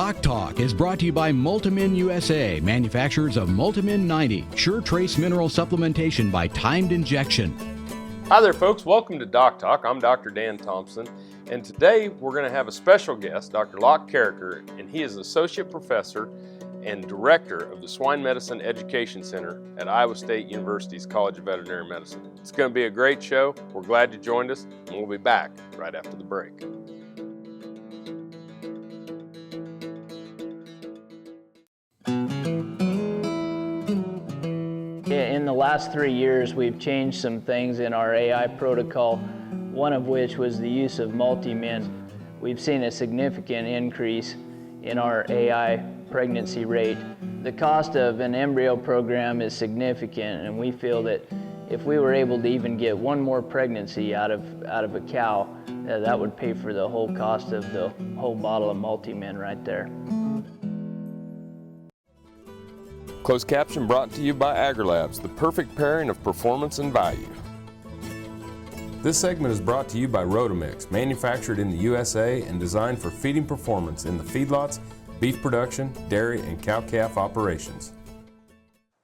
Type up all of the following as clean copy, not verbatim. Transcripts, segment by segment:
DocTalk is brought to you by Multimin USA, manufacturers of Multimin 90, Sure Trace Mineral Supplementation by Timed Injection. Hi there, folks. Welcome to DocTalk. I'm Dr. Dan Thompson, and today we're going to have a special guest, Dr. Locke Carricker, and he is Associate Professor and Director of the Swine Medicine Education Center at Iowa State University's College of Veterinary Medicine. It's going to be a great show. We're glad you joined us, and we'll be back right after the break. In the last 3 years, we've changed some things in our AI protocol, one of which was the use of multi-min. We've seen a significant increase in our AI pregnancy rate. The cost of an embryo program is significant, and we feel that if we were able to even get one more pregnancy out of a cow, that would pay for the whole cost of the whole bottle of multi-min right there. Closed caption brought to you by AgriLabs, the perfect pairing of performance and value. This segment is brought to you by Rotomix, manufactured in the USA and designed for feeding performance in the feedlots, beef production, dairy, and cow-calf operations.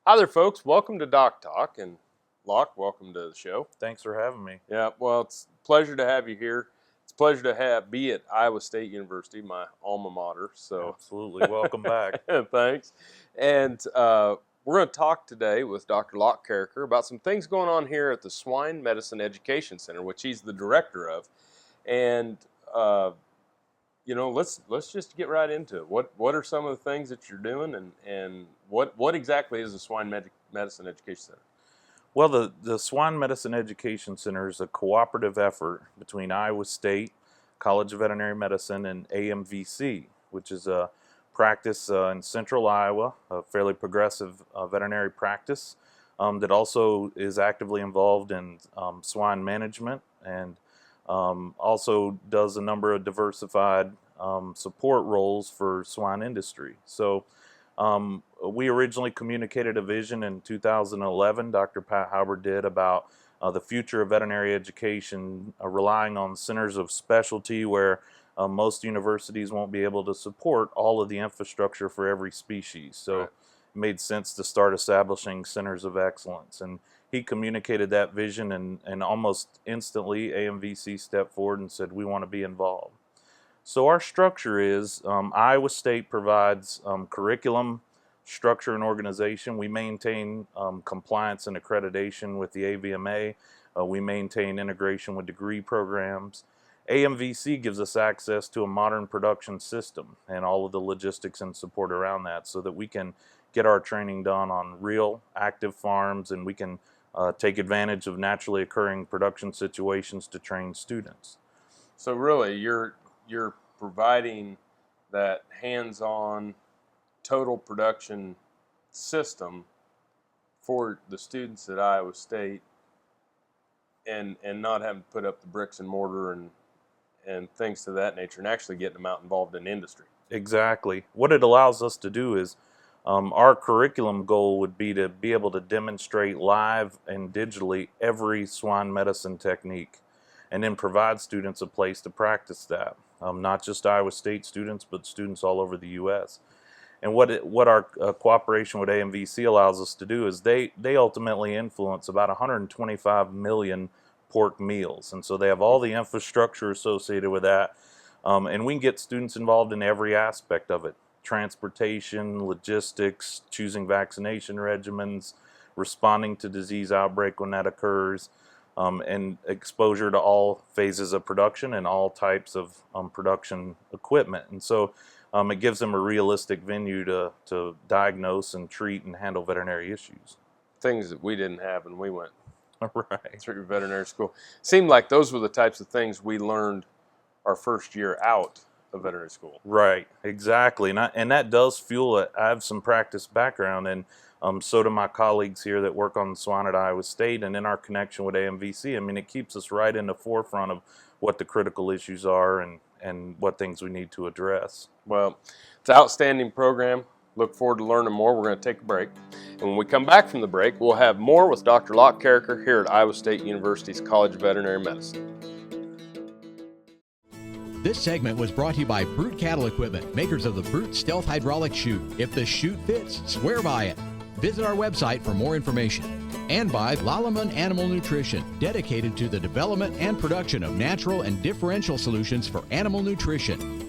Hi there, folks. Welcome to DocTalk, and Locke, welcome to the show. Thanks for having me. Yeah, well, it's a pleasure to have you here. It's a pleasure to be at Iowa State University, my alma mater. So Absolutely. Welcome back. Thanks. And we're going to talk today with Dr. Locke Carricker about some things going on here at the Swine Medicine Education Center, which he's the director of. And let's just get right into it. What are some of the things that you're doing, and what exactly is the Swine Medicine Education Center? Well, the Swine Medicine Education Center is a cooperative effort between Iowa State, College of Veterinary Medicine, and AMVC, which is a practice in central Iowa, a fairly progressive veterinary practice that also is actively involved in swine management and also does a number of diversified support roles for swine industry. So we originally communicated a vision in 2011, Dr. Pat Howard did, about the future of veterinary education relying on centers of specialty where most universities won't be able to support all of the infrastructure for every species. So It made sense to start establishing centers of excellence. And he communicated that vision, and almost instantly AMVC stepped forward and said, we want to be involved. So our structure is Iowa State provides curriculum, structure, and organization. We maintain compliance and accreditation with the AVMA. We maintain integration with degree programs. AMVC gives us access to a modern production system and all of the logistics and support around that so that we can get our training done on real active farms, and we can take advantage of naturally occurring production situations to train students. So really, you're providing that hands-on total production system for the students at Iowa State, and not having to put up the bricks and mortar and things to that nature, and actually getting them out involved in industry. Exactly. What it allows us to do is our curriculum goal would be to be able to demonstrate live and digitally every swine medicine technique, and then provide students a place to practice that. Not just Iowa State students, but students all over the U.S. And what our cooperation with AMVC allows us to do is they ultimately influence about 125 million pork meals, and so they have all the infrastructure associated with that, and we can get students involved in every aspect of it: transportation, logistics, choosing vaccination regimens, responding to disease outbreak when that occurs, and exposure to all phases of production and all types of production equipment. And so it gives them a realistic venue to diagnose and treat and handle veterinary issues. Things that we didn't have when we went Right. through veterinary school. Seemed like those were the types of things we learned our first year out of veterinary school. Right, exactly. And that does fuel it. I have some practice background, and so do my colleagues here that work on swine at Iowa State, and in our connection with AMVC, I mean, it keeps us right in the forefront of what the critical issues are and what things we need to address. Well, it's an outstanding program. Look forward to learning more. We're going to take a break. And when we come back from the break, we'll have more with Dr. Locke Carricker here at Iowa State University's College of Veterinary Medicine. This segment was brought to you by Brute Cattle Equipment, makers of the Brute Stealth Hydraulic Chute. If the chute fits, swear by it. Visit our website for more information. And by Lalaman Animal Nutrition, dedicated to the development and production of natural and differential solutions for animal nutrition.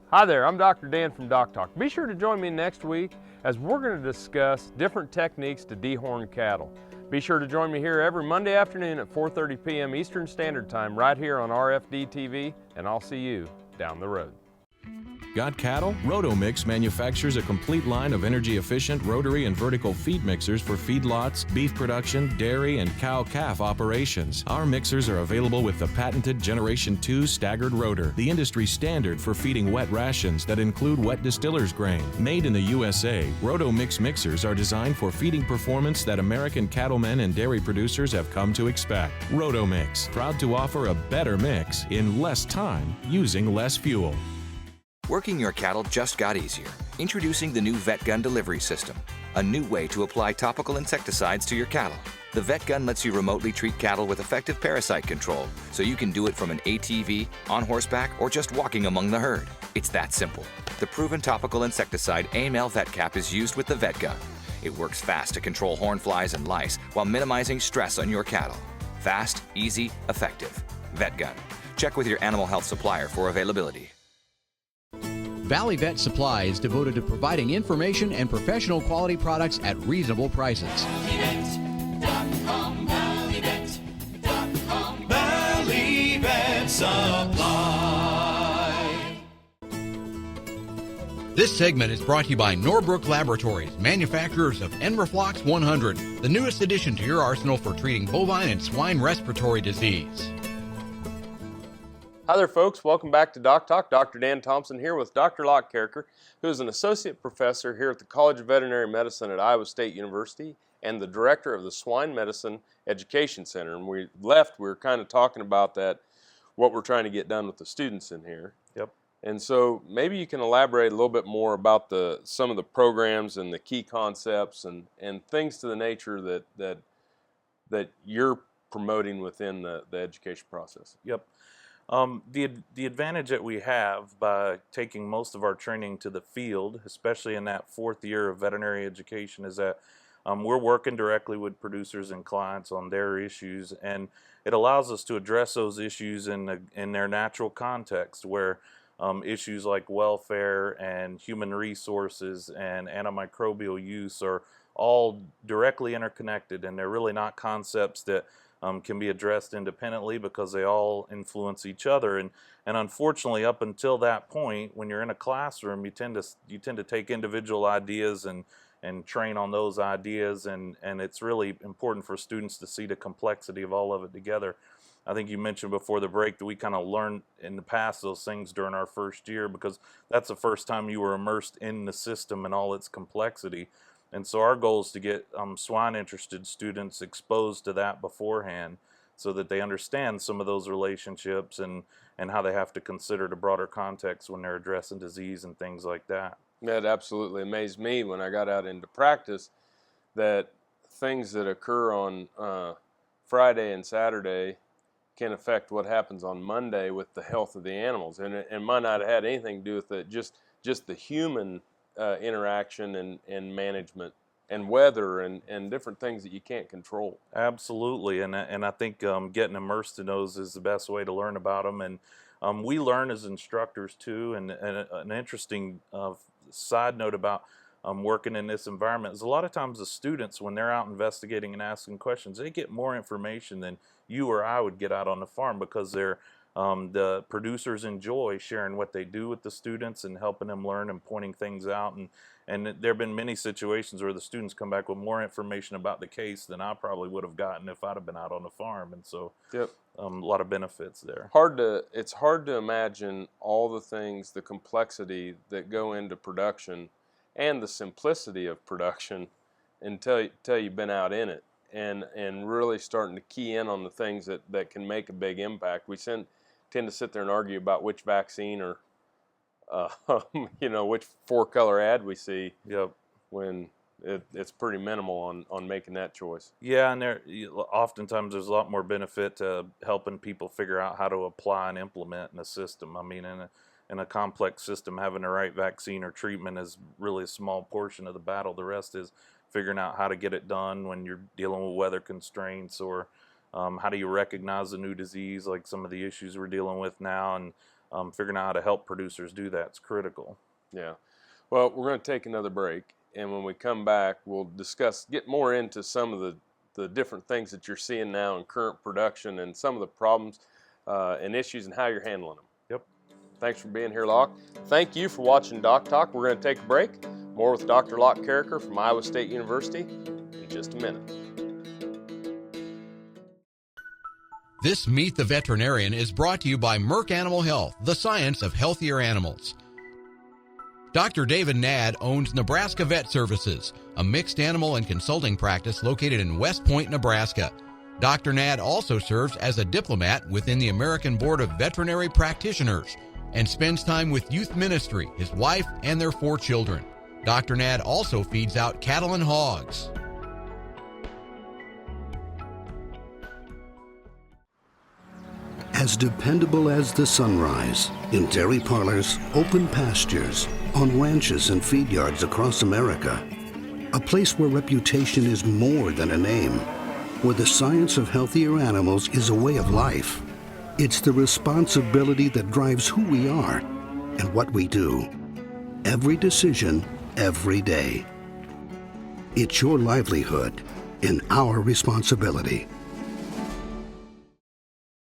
Hi there, I'm Dr. Dan from DocTalk. Be sure to join me next week as we're going to discuss different techniques to dehorn cattle. Be sure to join me here every Monday afternoon at 4:30 p.m. Eastern Standard Time right here on RFD TV, and I'll see you down the road. Got cattle? Rotomix manufactures a complete line of energy-efficient rotary and vertical feed mixers for feedlots, beef production, dairy, and cow-calf operations. Our mixers are available with the patented Generation 2 staggered rotor, the industry standard for feeding wet rations that include wet distiller's grain. Made in the USA, Rotomix mixers are designed for feeding performance that American cattlemen and dairy producers have come to expect. Rotomix, proud to offer a better mix in less time using less fuel. Working your cattle just got easier. Introducing the new VetGun delivery system, a new way to apply topical insecticides to your cattle. The VetGun lets you remotely treat cattle with effective parasite control, so you can do it from an ATV, on horseback, or just walking among the herd. It's that simple. The proven topical insecticide AML VetCap is used with the VetGun. It works fast to control horn flies and lice while minimizing stress on your cattle. Fast, easy, effective. VetGun. Check with your animal health supplier for availability. Valley Vet Supply is devoted to providing information and professional quality products at reasonable prices. Valley Vet Supply. This segment is brought to you by Norbrook Laboratories, manufacturers of Enroflox 100, the newest addition to your arsenal for treating bovine and swine respiratory disease. Hi there, folks. Welcome back to Doc Talk. Dr. Dan Thompson here with Dr. Locke Carricker, who is an associate professor here at the College of Veterinary Medicine at Iowa State University and the director of the Swine Medicine Education Center. And we were kind of talking about that, what we're trying to get done with the students in here. Yep. And so maybe you can elaborate a little bit more about some of the programs and the key concepts and things to the nature that you're promoting within the education process. Yep. The advantage that we have by taking most of our training to the field, especially in that fourth year of veterinary education, is that we're working directly with producers and clients on their issues, and it allows us to address those issues in their natural context, where issues like welfare and human resources and antimicrobial use are all directly interconnected, and they're really not concepts that can be addressed independently because they all influence each other. And unfortunately, up until that point, when you're in a classroom, you tend to take individual ideas and train on those ideas, and it's really important for students to see the complexity of all of it together. I think you mentioned before the break that we kind of learned in the past those things during our first year, because that's the first time you were immersed in the system and all its complexity. And so our goal is to get swine-interested students exposed to that beforehand so that they understand some of those relationships and how they have to consider the broader context when they're addressing disease and things like that. That absolutely amazed me when I got out into practice, that things that occur on Friday and Saturday can affect what happens on Monday with the health of the animals. And it might not have had anything to do with it, just the human interaction and management and weather and different things that you can't control. Absolutely, and I think getting immersed in those is the best way to learn about them. And we learn as instructors too. And an interesting side note about working in this environment is a lot of times the students, when they're out investigating and asking questions, they get more information than you or I would get out on the farm, because the producers enjoy sharing what they do with the students and helping them learn and pointing things out. And there have been many situations where the students come back with more information about the case than I probably would have gotten if I'd have been out on the farm. And so Yep. A lot of benefits there. It's hard to imagine all the things, the complexity that go into production and the simplicity of production until you've been out in it and really starting to key in on the things that can make a big impact. We tend to sit there and argue about which vaccine or which 4-color ad we see. Yep. When it's pretty minimal on making that choice. Yeah, and oftentimes there's a lot more benefit to helping people figure out how to apply and implement in a system. I mean, in a complex system, having the right vaccine or treatment is really a small portion of the battle. The rest is figuring out how to get it done when you're dealing with weather constraints, or how do you recognize a new disease, like some of the issues we're dealing with now, and figuring out how to help producers do that is critical. Yeah. Well, we're going to take another break, and when we come back, we'll get more into some of the different things that you're seeing now in current production and some of the problems and issues and how you're handling them. Yep. Thanks for being here, Locke. Thank you for watching Doc Talk. We're going to take a break. More with Dr. Locke Carricker from Iowa State University in just a minute. This Meet the Veterinarian is brought to you by Merck Animal Health, the science of healthier animals. Dr. David Nadd owns Nebraska Vet Services, a mixed animal and consulting practice located in West Point, Nebraska. Dr. Nadd also serves as a diplomat within the American Board of Veterinary Practitioners and spends time with youth ministry, his wife, and their 4 children. Dr. Nadd also feeds out cattle and hogs. As dependable as the sunrise, in dairy parlors, open pastures, on ranches and feed yards across America. A place where reputation is more than a name, where the science of healthier animals is a way of life. It's the responsibility that drives who we are and what we do. Every decision, every day. It's your livelihood and our responsibility.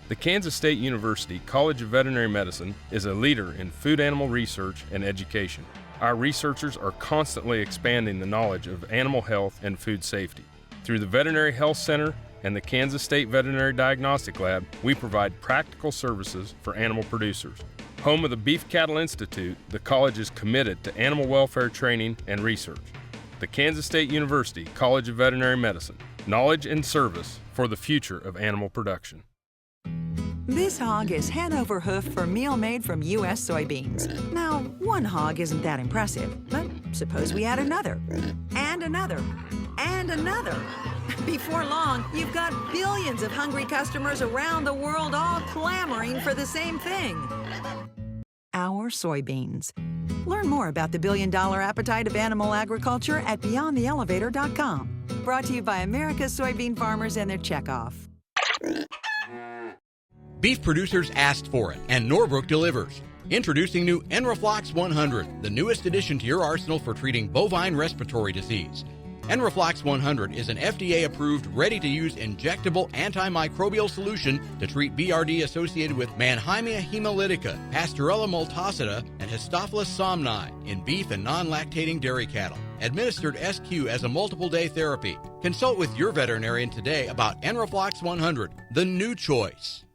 The Kansas State University College of Veterinary Medicine is a leader in food animal research and education. Our researchers are constantly expanding the knowledge of animal health and food safety. Through the Veterinary Health Center and the Kansas State Veterinary Diagnostic Lab, we provide practical services for animal producers. Home of the Beef Cattle Institute, the college is committed to animal welfare training and research. The Kansas State University College of Veterinary Medicine, knowledge and service for the future of animal production. This hog is head over hoof for meal made from U.S. soybeans. Now, one hog isn't that impressive, but suppose we add another, and another, and another. Before long, you've got billions of hungry customers around the world all clamoring for the same thing. Our soybeans. Learn more about the billion-dollar appetite of animal agriculture at BeyondTheElevator.com. Brought to you by America's soybean farmers and their checkoff. Beef producers asked for it, and Norbrook delivers. Introducing new Enroflox 100, the newest addition to your arsenal for treating bovine respiratory disease. Enroflox 100 is an FDA-approved, ready-to-use injectable antimicrobial solution to treat BRD associated with Mannheimia hemolytica, Pasteurella multocida, and Histophilus somni in beef and non-lactating dairy cattle. Administered SQ as a multiple-day therapy. Consult with your veterinarian today about Enroflox 100, the new choice.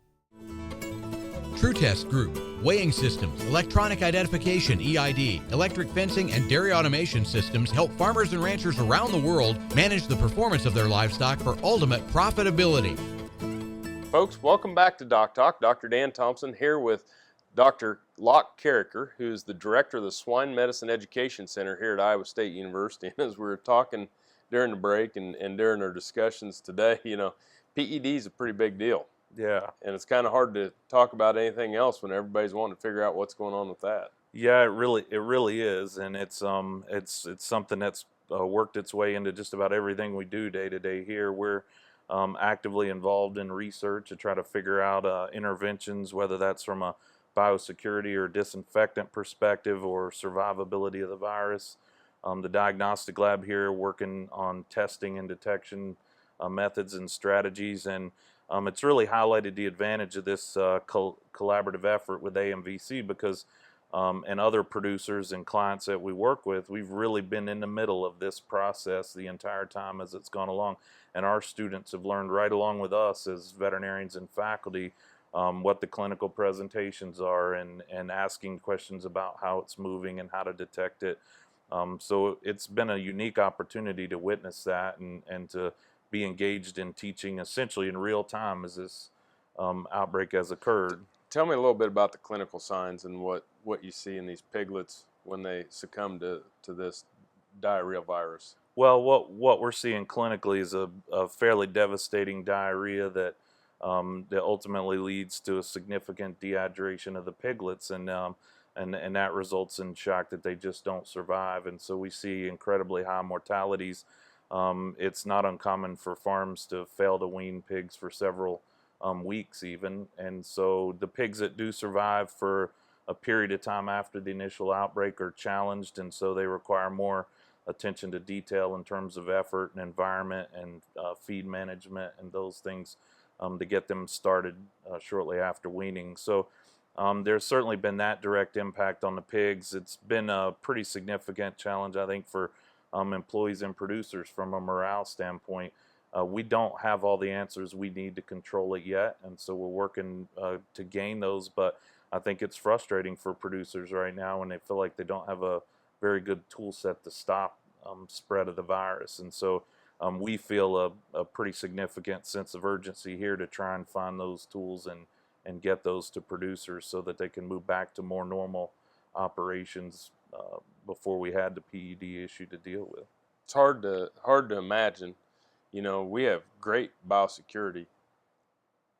TrueTest Group, weighing systems, electronic identification, EID, electric fencing, and dairy automation systems help farmers and ranchers around the world manage the performance of their livestock for ultimate profitability. Folks, welcome back to Doc Talk. Dr. Dan Thompson here with Dr. Locke Carricker, who's the director of the Swine Medicine Education Center here at Iowa State University. And as we were talking during the break and during our discussions today, you know, PED is a pretty big deal. Yeah. And it's kind of hard to talk about anything else when everybody's wanting to figure out what's going on with that. Yeah, it really is, and it's something that's worked its way into just about everything we do day to day here. We're actively involved in research to try to figure out interventions, whether that's from a biosecurity or disinfectant perspective or survivability of the virus. The diagnostic lab here working on testing and detection methods and strategies, and it's really highlighted the advantage of this collaborative effort with AMVC because and other producers and clients that we work with, we've really been in the middle of this process the entire time as it's gone along. And our students have learned right along with us as veterinarians and faculty what the clinical presentations are and asking questions about how it's moving and how to detect it. So it's been a unique opportunity to witness that and to be engaged in teaching essentially in real time as this outbreak has occurred. Tell me a little bit about the clinical signs and what you see in these piglets when they succumb to this diarrheal virus. Well, what we're seeing clinically is a fairly devastating diarrhea that that ultimately leads to a significant dehydration of the piglets, and that results in shock that they just don't survive. And so we see incredibly high mortalities. It's not uncommon for farms to fail to wean pigs for several weeks even. And so the pigs that do survive for a period of time after the initial outbreak are challenged, and so they require more attention to detail in terms of effort and environment and feed management and those things to get them started shortly after weaning. So there's certainly been that direct impact on the pigs. It's been a pretty significant challenge, I think, for employees and producers from a morale standpoint. We don't have all the answers we need to control it yet, and so we're working to gain those, but I think it's frustrating for producers right now when they feel like they don't have a very good tool set to stop spread of the virus. And so we feel a pretty significant sense of urgency here to try and find those tools and get those to producers so that they can move back to more normal operations before we had the PED issue to deal with. It's hard to imagine. You know, we have great biosecurity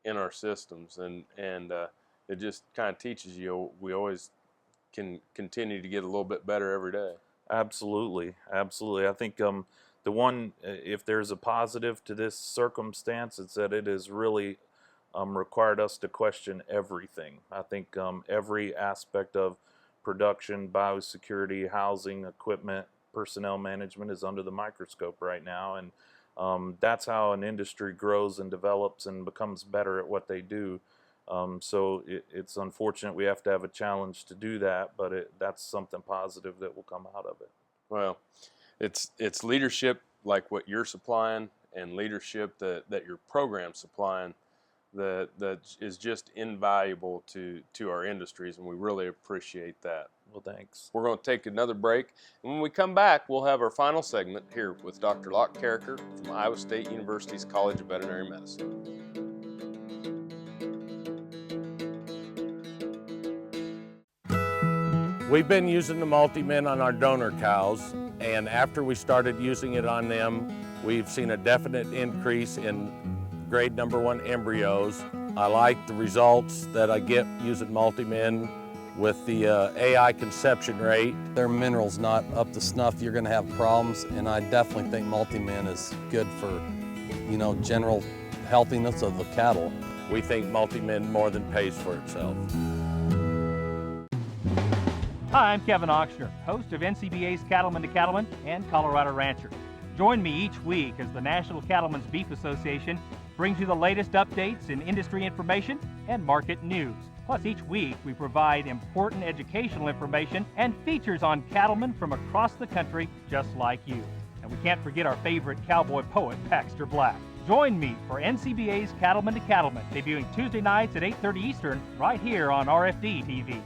in our systems, and it just kind of teaches you we always can continue to get a little bit better every day. Absolutely, absolutely. I think the one, if there's a positive to this circumstance, it's that it has really required us to question everything. I think every aspect of production, biosecurity, housing, equipment, personnel management is under the microscope right now, and that's how an industry grows and develops and becomes better at what they do. So it's unfortunate we have to have a challenge to do that, but that's something positive that will come out of it. Well, it's leadership like what you're supplying and leadership that your program's supplying that is just invaluable to our industries, and we really appreciate that. Well, thanks. We're going to take another break, and when we come back, we'll have our final segment here with Dr. Locke Carricker from Iowa State University's College of Veterinary Medicine. We've been using the multi-min on our donor cows, and after we started using it on them, we've seen a definite increase in grade number 1 embryos. I like the results that I get using multi-min with the AI conception rate. Their minerals not up to snuff, you're gonna have problems, and I definitely think multi-min is good for, general healthiness of the cattle. We think multi-min more than pays for itself. Hi, I'm Kevin Ochsner, host of NCBA's Cattleman to Cattleman and Colorado Rancher. Join me each week as the National Cattlemen's Beef Association brings you the latest updates in industry information and market news. Plus, each week we provide important educational information and features on cattlemen from across the country just like you. And we can't forget our favorite cowboy poet, Baxter Black. Join me for NCBA's Cattleman to Cattleman, debuting Tuesday nights at 8:30 Eastern, right here on RFD TV.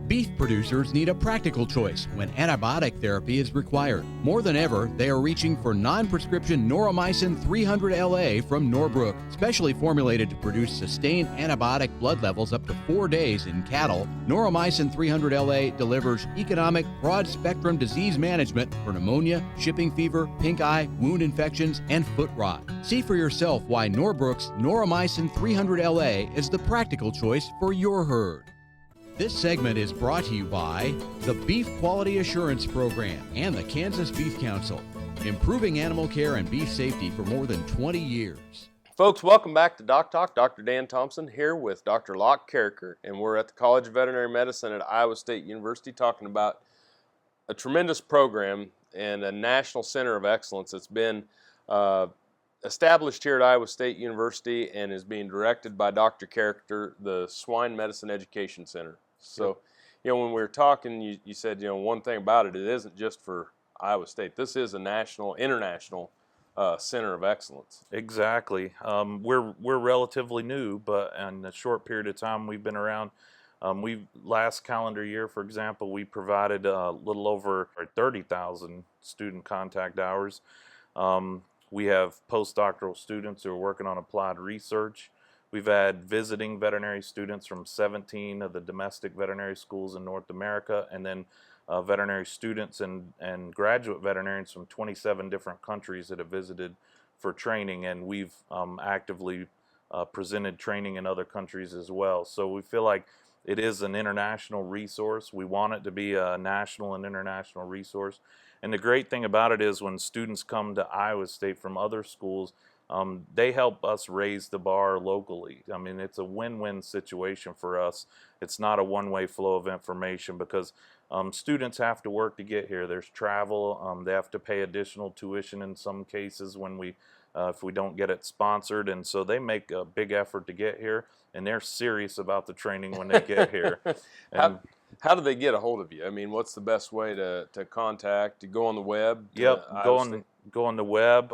Beef producers need a practical choice when antibiotic therapy is required. More than ever, they are reaching for non-prescription Noromycin 300 LA from Norbrook. Specially formulated to produce sustained antibiotic blood levels up to 4 days in cattle, Noromycin 300 LA delivers economic, broad-spectrum disease management for pneumonia, shipping fever, pink eye, wound infections, and foot rot. See for yourself why Norbrook's Noromycin 300 LA is the practical choice for your herd. This segment is brought to you by the Beef Quality Assurance Program and the Kansas Beef Council, improving animal care and beef safety for more than 20 years. Folks, welcome back to Doc Talk. Dr. Dan Thompson here with Dr. Locke Carricker, and we're at the College of Veterinary Medicine at Iowa State University talking about a tremendous program and a national center of excellence that's been established here at Iowa State University and is being directed by Dr. Carricker, the Swine Medicine Education Center. So, when we were talking, you said, one thing about it isn't just for Iowa State. This is a national, international center of excellence. Exactly. We're relatively new, but in a short period of time we've been around. Last calendar year, for example, we provided a little over 30,000 student contact hours. We have postdoctoral students who are working on applied research. We've had visiting veterinary students from 17 of the domestic veterinary schools in North America, and then veterinary students and graduate veterinarians from 27 different countries that have visited for training, and we've actively presented training in other countries as well. So we feel like it is an international resource. We want it to be a national and international resource. And the great thing about it is when students come to Iowa State from other schools, they help us raise the bar locally. I mean, it's a win-win situation for us. It's not a one-way flow of information because students have to work to get here. There's travel. They have to pay additional tuition in some cases when if we don't get it sponsored, and so they make a big effort to get here, and they're serious about the training when they get here. How do they get a hold of you? I mean, what's the best way to contact? To go on the web? Yep, go on the web,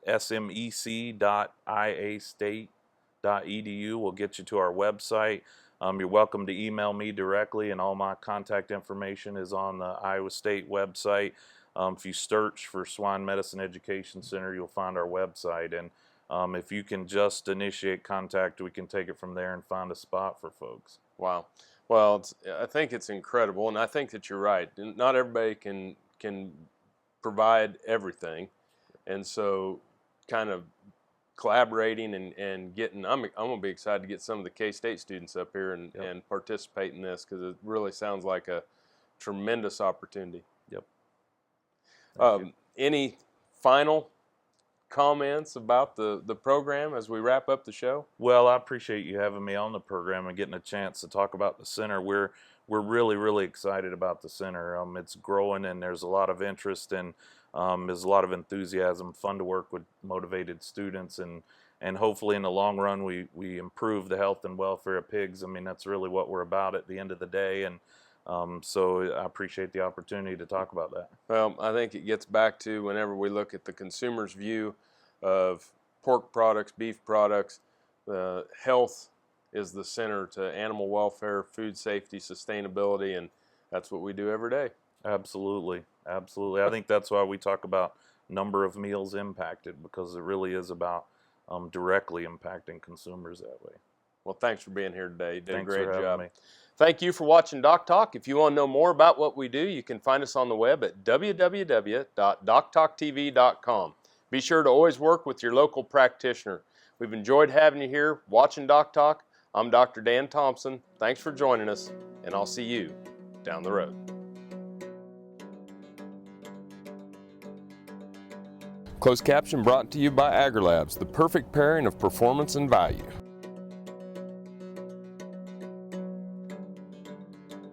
smec.iastate.edu will get you to our website. You're welcome to email me directly, and all my contact information is on the Iowa State website. If you search for Swine Medicine Education Center, you'll find our website, and if you can just initiate contact, we can take it from there and find a spot for folks. Wow. Well, I think it's incredible, and I think that you're right. Not everybody can provide everything, and so kind of collaborating and getting, I'm going to be excited to get some of the K-State students up here and participate in this, because it really sounds like a tremendous opportunity. Yep. Any final comments about the program as we wrap up the show? Well, I appreciate you having me on the program and getting a chance to talk about the center. We're really, really excited about the center. It's growing, and there's a lot of interest, and there's a lot of enthusiasm, fun to work with motivated students, and hopefully in the long run we improve the health and welfare of pigs. I mean, that's really what we're about at the end of the day, and so I appreciate the opportunity to talk about that. Well, I think it gets back to whenever we look at the consumer's view of pork products, beef products, health is the center to animal welfare, food safety, sustainability, and that's what we do every day. Absolutely, absolutely. I think that's why we talk about number of meals impacted, because it really is about directly impacting consumers that way. Well, thanks for being here today. You did Thanks a great for having job. me. Thank you for watching Doc Talk. If you want to know more about what we do, you can find us on the web at www.doctalktv.com. Be sure to always work with your local practitioner. We've enjoyed having you here watching Doc Talk. I'm Dr. Dan Thompson. Thanks for joining us, and I'll see you down the road. Closed caption brought to you by AgriLabs, the perfect pairing of performance and value.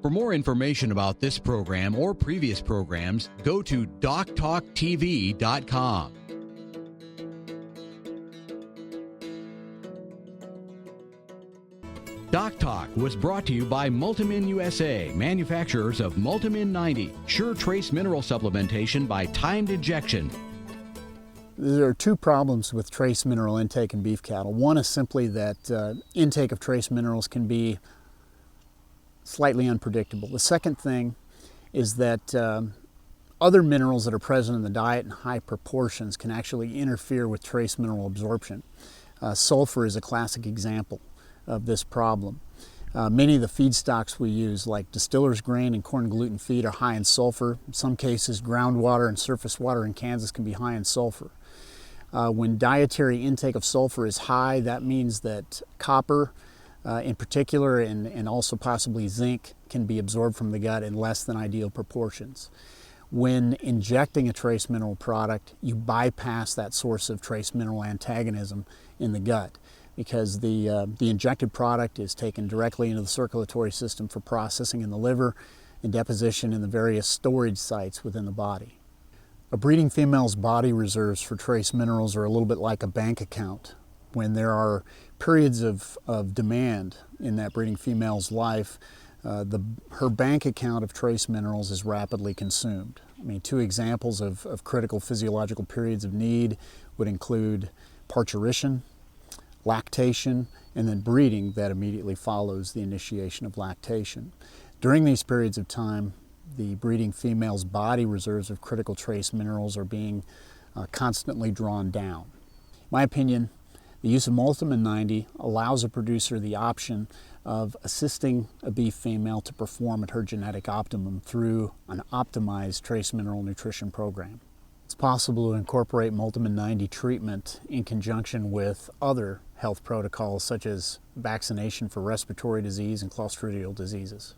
For more information about this program or previous programs, go to DocTalkTV.com. Doc Talk was brought to you by Multimin USA, manufacturers of Multimin 90, sure trace mineral supplementation by timed injection. There are two problems with trace mineral intake in beef cattle. One is simply that intake of trace minerals can be slightly unpredictable. The second thing is that other minerals that are present in the diet in high proportions can actually interfere with trace mineral absorption. Sulfur is a classic example of this problem. Many of the feedstocks we use, like distiller's grain and corn gluten feed, are high in sulfur. In some cases, groundwater and surface water in Kansas can be high in sulfur. When dietary intake of sulfur is high, that means that copper in particular, and also possibly zinc, can be absorbed from the gut in less than ideal proportions. When injecting a trace mineral product, you bypass that source of trace mineral antagonism in the gut, because the injected product is taken directly into the circulatory system for processing in the liver and deposition in the various storage sites within the body. A breeding female's body reserves for trace minerals are a little bit like a bank account. When there are periods of demand in that breeding female's life, her bank account of trace minerals is rapidly consumed. I mean, two examples of critical physiological periods of need would include parturition, lactation, and then breeding that immediately follows the initiation of lactation. During these periods of time, the breeding female's body reserves of critical trace minerals are being constantly drawn down. In my opinion, The use of Multimin 90 allows a producer the option of assisting a beef female to perform at her genetic optimum through an optimized trace mineral nutrition program. It's possible to incorporate Multimin 90 treatment in conjunction with other health protocols such as vaccination for respiratory disease and clostridial diseases.